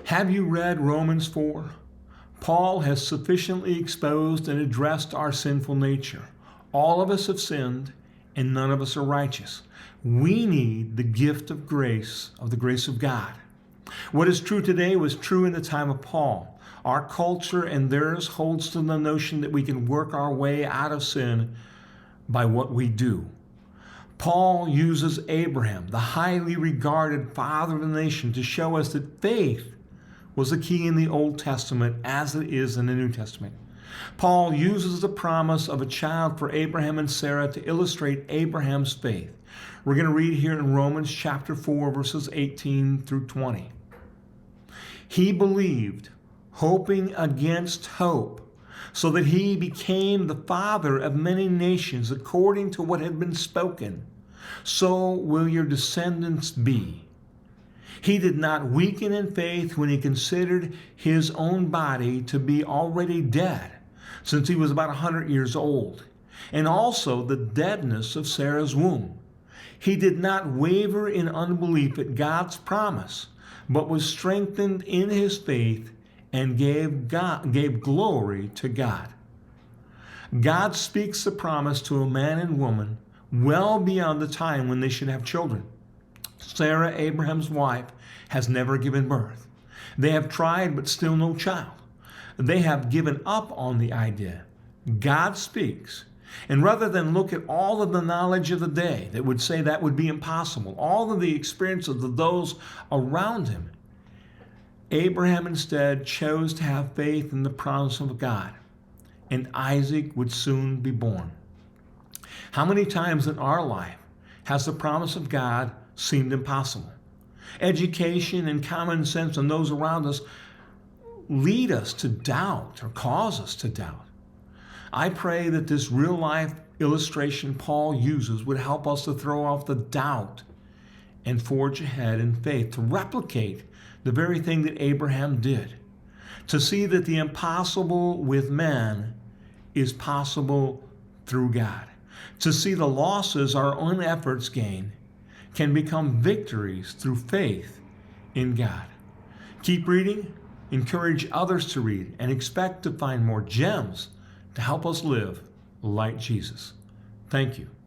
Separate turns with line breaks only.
Have you read Romans 4? Paul has sufficiently exposed and addressed our sinful nature. All of us have sinned, and none of us are righteous. We need the gift of grace, of the grace of God. What is true today was true in the time of Paul. Our culture and theirs holds to the notion that we can work our way out of sin by what we do. Paul uses Abraham, the highly regarded father of the nation, to show us that faith was the key in the Old Testament as it is in the New Testament. Paul uses the promise of a child for Abraham and Sarah to illustrate Abraham's faith. We're going to read here in Romans chapter 4, verses 18 through 20. He believed, hoping against hope, so that he became the father of many nations according to what had been spoken. So will your descendants be. He did not weaken in faith when he considered his own body to be already dead, since he was about 100 years old, and also the deadness of Sarah's womb. He did not waver in unbelief at God's promise, but was strengthened in his faith and gave glory to God. God speaks the promise to a man and woman well beyond the time when they should have children. Sarah, Abraham's wife, has never given birth. They have tried, but still no child. They have given up on the idea. God speaks. And rather than look at all of the knowledge of the day that would say that would be impossible, all of the experiences of those around him, Abraham instead chose to have faith in the promise of God, and Isaac would soon be born. How many times in our life has the promise of God seemed impossible? Education and common sense and those around us lead us to doubt or cause us to doubt. I pray that this real life illustration Paul uses would help us to throw off the doubt and forge ahead in faith, to replicate the very thing that Abraham did, to see that the impossible with man is possible through God, to see the losses our own efforts gain can become victories through faith in God. Keep reading, encourage others to read, and expect to find more gems to help us live like Jesus. Thank you.